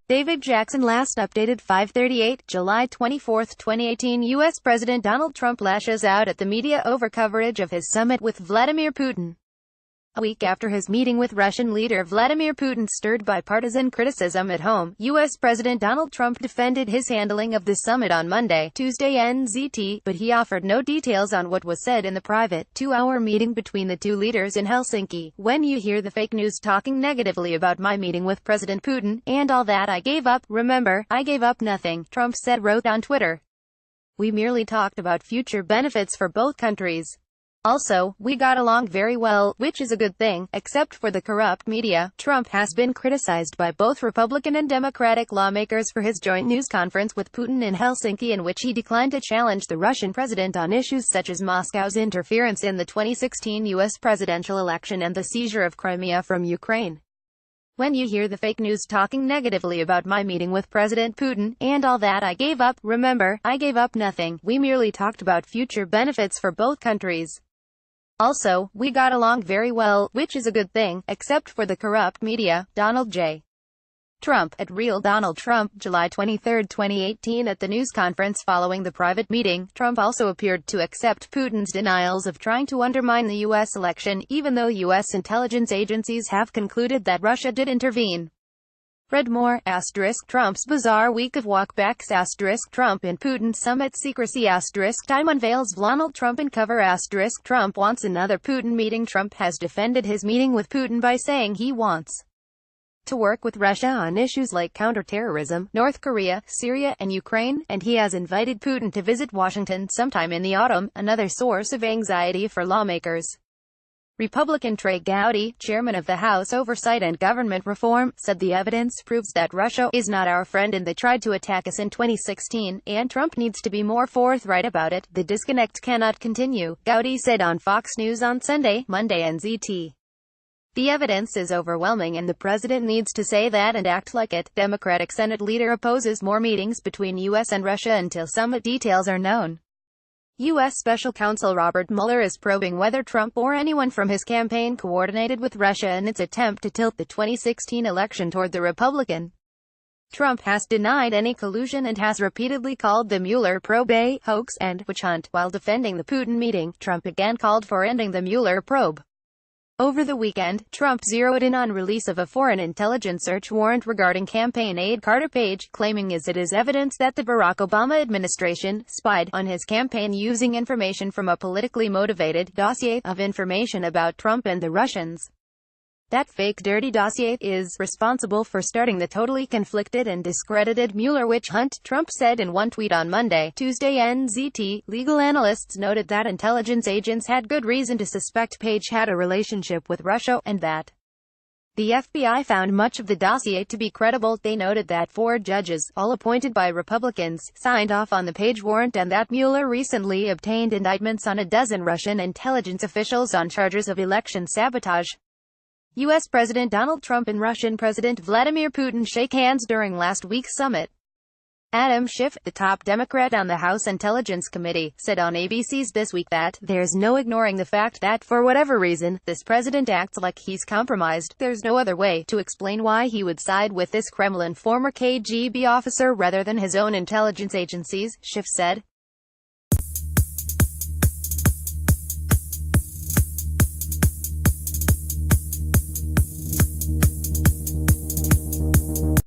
David Jackson last updated 5:38, July 24, 2018. U.S. President Donald Trump lashes out at the media over coverage of his summit with Vladimir Putin. A week after his meeting with Russian leader Vladimir Putin stirred bipartisan criticism at home, U.S. President Donald Trump defended his handling of the summit on Monday, Tuesday NZT, but he offered no details on what was said in the private, two-hour meeting between the two leaders in Helsinki. "When you hear the fake news talking negatively about my meeting with President Putin, and all that I gave up, remember, I gave up nothing," Trump wrote on Twitter. "We merely talked about future benefits for both countries. Also, we got along very well, which is a good thing, except for the corrupt media." Trump has been criticized by both Republican and Democratic lawmakers for his joint news conference with Putin in Helsinki, in which he declined to challenge the Russian president on issues such as Moscow's interference in the 2016 U.S. presidential election and the seizure of Crimea from Ukraine. "When you hear the fake news talking negatively about my meeting with President Putin, and all that I gave up, remember, I gave up nothing. We merely talked about future benefits for both countries. Also, we got along very well, which is a good thing, except for the corrupt media." Donald J. Trump, at Real Donald Trump, July 23, 2018. At the news conference following the private meeting, Trump also appeared to accept Putin's denials of trying to undermine the U.S. election, even though U.S. intelligence agencies have concluded that Russia did intervene. Read more, Trump's bizarre week of walkbacks, Trump and Putin summit secrecy, time unveils Donald Trump in cover, Trump wants another Putin meeting. Trump has defended his meeting with Putin by saying he wants to work with Russia on issues like counterterrorism, North Korea, Syria, and Ukraine, and he has invited Putin to visit Washington sometime in the autumn, another source of anxiety for lawmakers. Republican Trey Gowdy, chairman of the House Oversight and Government Reform, said the evidence proves that Russia is not our friend and they tried to attack us in 2016, and Trump needs to be more forthright about it. The disconnect cannot continue, Gowdy said on Fox News on Sunday, Monday NZT. The evidence is overwhelming and the president needs to say that and act like it. Democratic Senate leader opposes more meetings between U.S. and Russia until summit details are known. U.S. Special Counsel Robert Mueller is probing whether Trump or anyone from his campaign coordinated with Russia in its attempt to tilt the 2016 election toward the Republican. Trump has denied any collusion and has repeatedly called the Mueller probe a hoax and witch hunt. While defending the Putin meeting, Trump again called for ending the Mueller probe. Over the weekend, Trump zeroed in on release of a foreign intelligence search warrant regarding campaign aide Carter Page, claiming it is evidence that the Barack Obama administration spied on his campaign using information from a politically motivated dossier of information about Trump and the Russians. That fake dirty dossier is responsible for starting the totally conflicted and discredited Mueller witch hunt, Trump said in one tweet on Monday, Tuesday NZT. Legal analysts noted that intelligence agents had good reason to suspect Page had a relationship with Russia, and that the FBI found much of the dossier to be credible. They noted that 4 judges, all appointed by Republicans, signed off on the Page warrant and that Mueller recently obtained indictments on a dozen Russian intelligence officials on charges of election sabotage. U.S. President Donald Trump and Russian President Vladimir Putin shake hands during last week's summit. Adam Schiff, the top Democrat on the House Intelligence Committee, said on ABC's This Week that there's no ignoring the fact that, for whatever reason, this president acts like he's compromised. There's no other way to explain why he would side with this Kremlin former KGB officer rather than his own intelligence agencies, Schiff said.